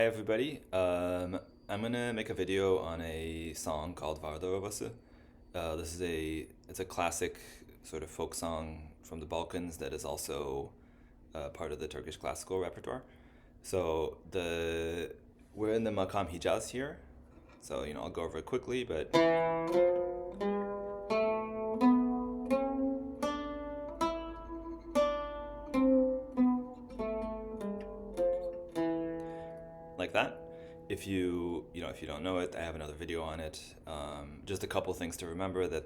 Hey everybody, I'm gonna make a video on a song called Vardar Ovasi. It's a classic sort of folk song from the Balkans that is also part of the Turkish classical repertoire. So we're in the makam Hijaz here. So I'll go over it quickly, but like that. If you don't know it, I have another video on it. Just a couple things to remember that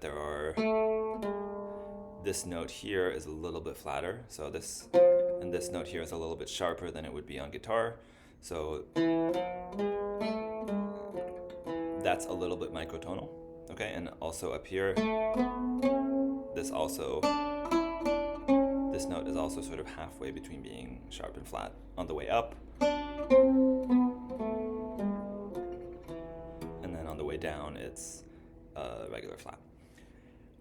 this note here is a little bit flatter, and this note here is a little bit sharper than it would be on guitar. So that's a little bit microtonal, okay? And also up here, this note is also sort of halfway between being sharp and flat on the way up. And then on the way down, it's regular flat.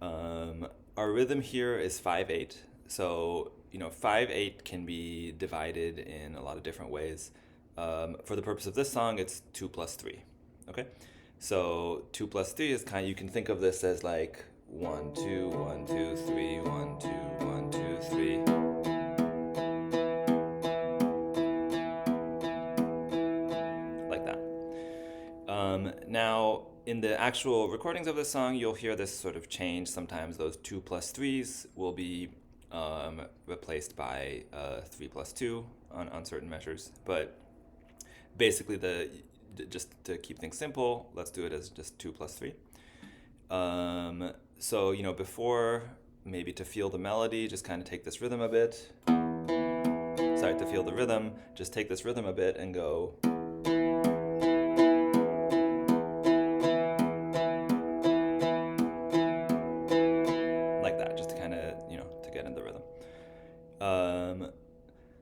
Our rhythm here is 5/8. So 5/8 can be divided in a lot of different ways. For the purpose of this song, it's 2 plus 3. Okay, so 2 plus 3 is you can think of this as like 1 2 1 2 3 1 2 1 2 3. Like that. Now, in the actual recordings of the song, you'll hear this sort of change. Sometimes those 2 plus 3s will be replaced by 3 plus 2 on certain measures. But basically, just to keep things simple, let's do it as just 2 plus 3. So, before, maybe to feel the melody, just kind of take this rhythm a bit. Sorry, to feel the rhythm, just take this rhythm a bit and go. Like that, just to kind of, to get in the rhythm.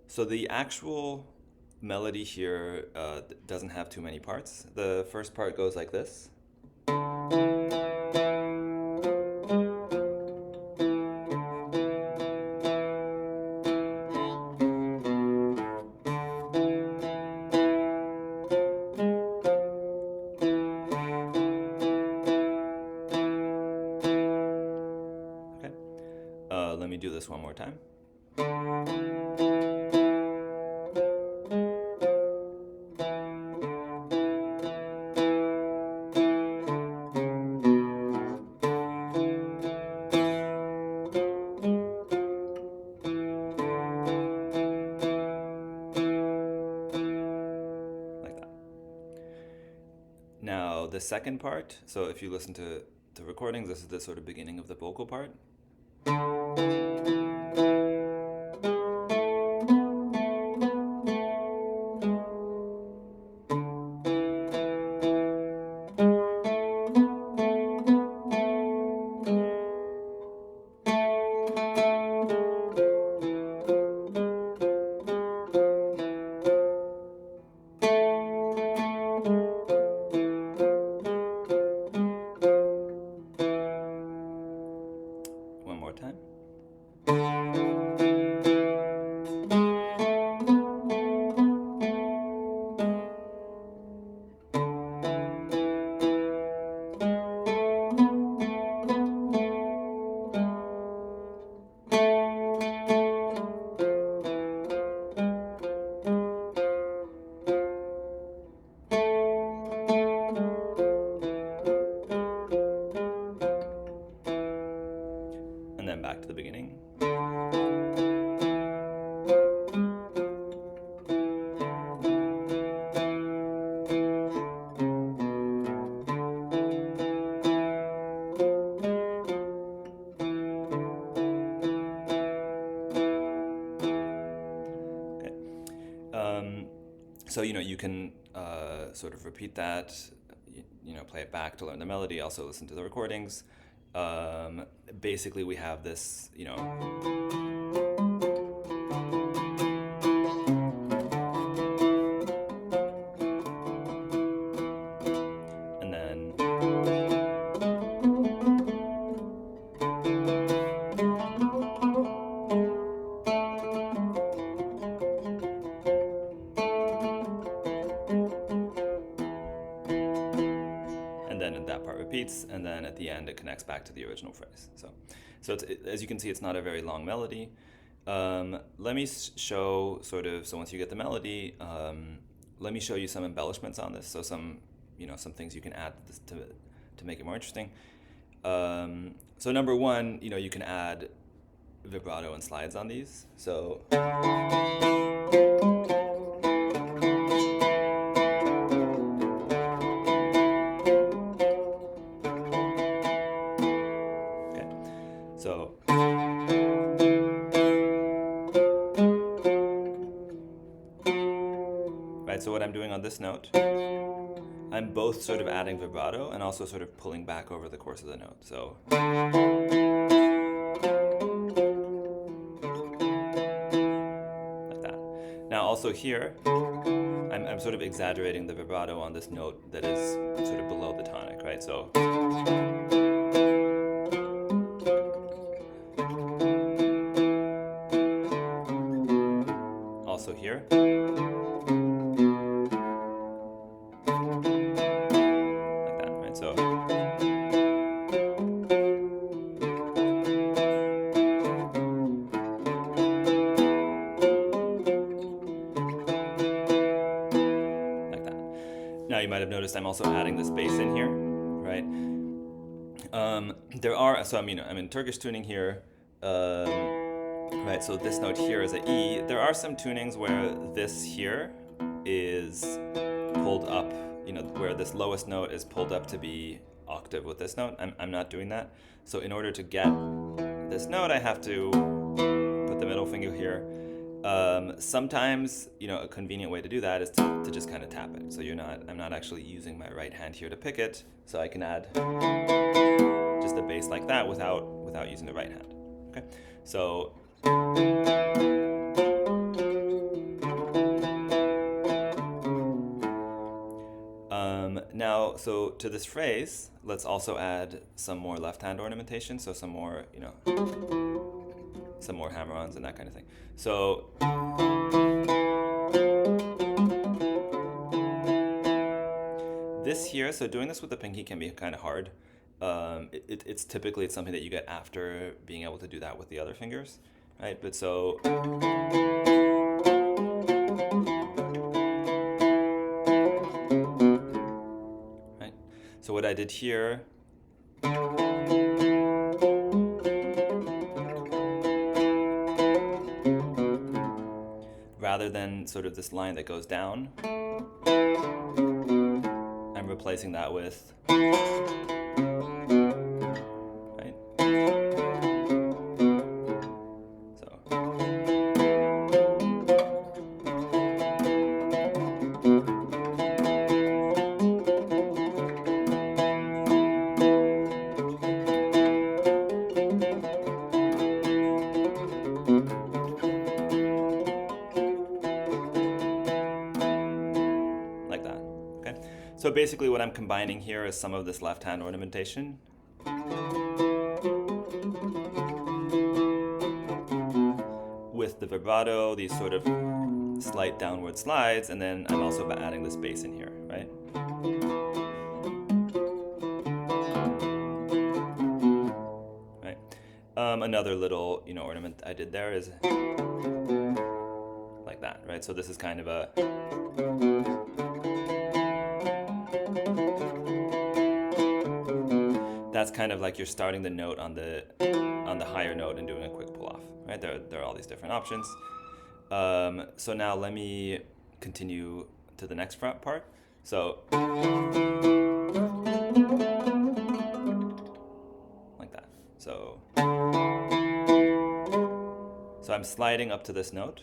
So the actual melody here doesn't have too many parts. The first part goes like this. Okay. Let me do this one more time. Now, the second part, so if you listen to the recordings, this is the sort of beginning of the vocal part. One more time. And then back to the beginning. Okay. So you can sort of repeat that, play it back to learn the melody, also listen to the recordings. Basically, we have this, and then repeats, and then at the end it connects back to the original phrase. So as you can see, it's not a very long melody. Let me show sort of, so once you get the melody, let me show you some embellishments on this. So some things you can add to make it more interesting. So number one, you can add vibrato and slides on these. So so what I'm doing on this note, I'm both sort of adding vibrato and also sort of pulling back over the course of the note. So like that. Now also here, I'm sort of exaggerating the vibrato on this note that is sort of below the tonic, right? So also here. Now you might have noticed I'm also adding this bass in here, right? I'm in Turkish tuning here, right? So this note here is an E. There are some tunings where this here is pulled up, where this lowest note is pulled up to be octave with this note. I'm not doing that. So in order to get this note, I have to put the middle finger here. Sometimes, a convenient way to do that is to just kind of tap it. So I'm not actually using my right hand here to pick it. So I can add just a bass like that without using the right hand. Okay. So now, so to this phrase, let's also add some more left hand ornamentation. So some more, some more hammer-ons and that kind of thing. So this here, so doing this with the pinky can be kind of hard. It's typically something that you get after being able to do that with the other fingers, right? But so right. So what I did here, rather than sort of this line that goes down, I'm replacing that with, right? So So basically what I'm combining here is some of this left hand ornamentation with the vibrato, these sort of slight downward slides, and then I'm also adding this bass in here, right? Right. Another little, ornament I did there is like that, right? So this is kind of a that's kind of like you're starting the note on the higher note and doing a quick pull off, right? There are all these different options. So now let me continue to the next part. So like that. So I'm sliding up to this note.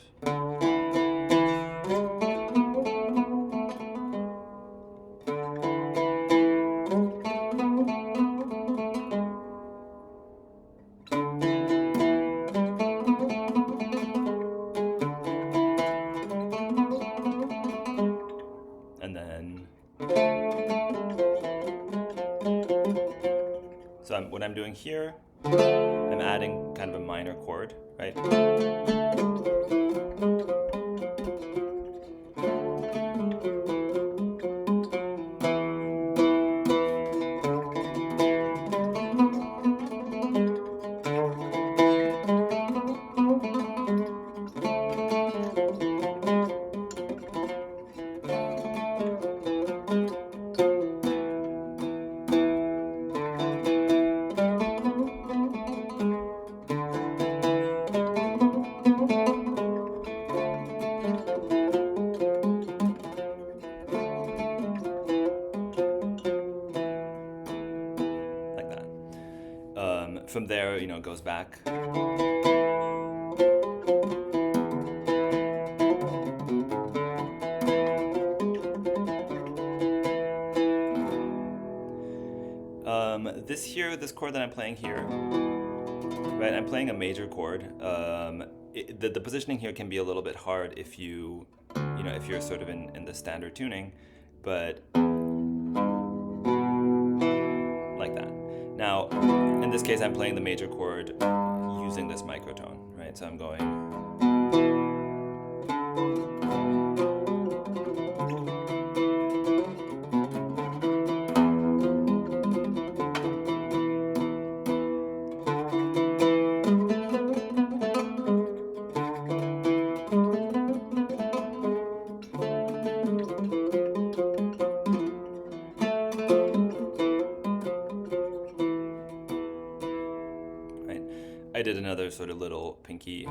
So what I'm doing here, I'm adding kind of a minor chord, right? from there, it goes back. This chord that I'm playing here, right? I'm playing a major chord. The positioning here can be a little bit hard if if you're sort of in the standard tuning, but like that. Now, in this case, I'm playing the major chord using this microtone, right? So I'm going. I did another sort of little pinky.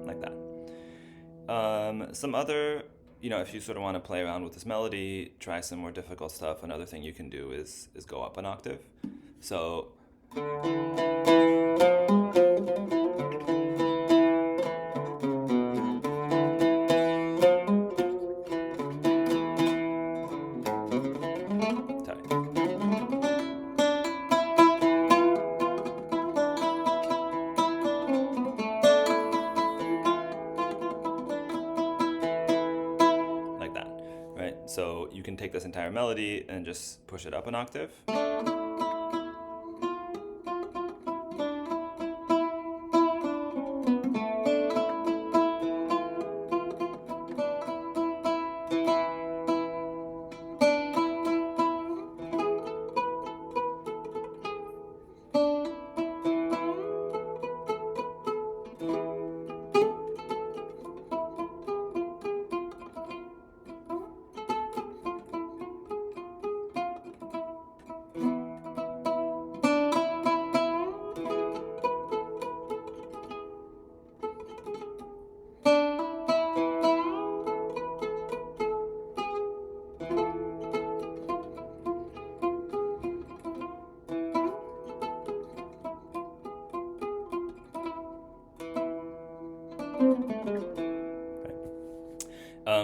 Like that. Some other, if you sort of want to play around with this melody, try some more difficult stuff. Another thing you can do is go up an octave. So. So you can take this entire melody and just push it up an octave.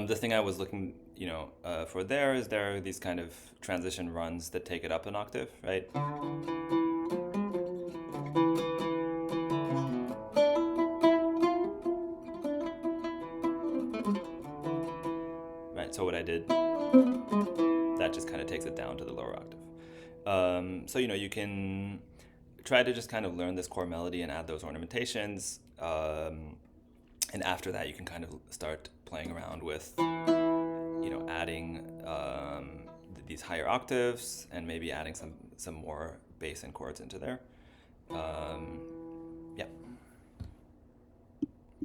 The thing I was looking, for there are these kind of transition runs that take it up an octave, right? Right. So what I did, that just kind of takes it down to the lower octave. So you can try to just kind of learn this core melody and add those ornamentations. And after that, you can kind of start playing around with, adding these higher octaves and maybe adding some more bass and chords into there.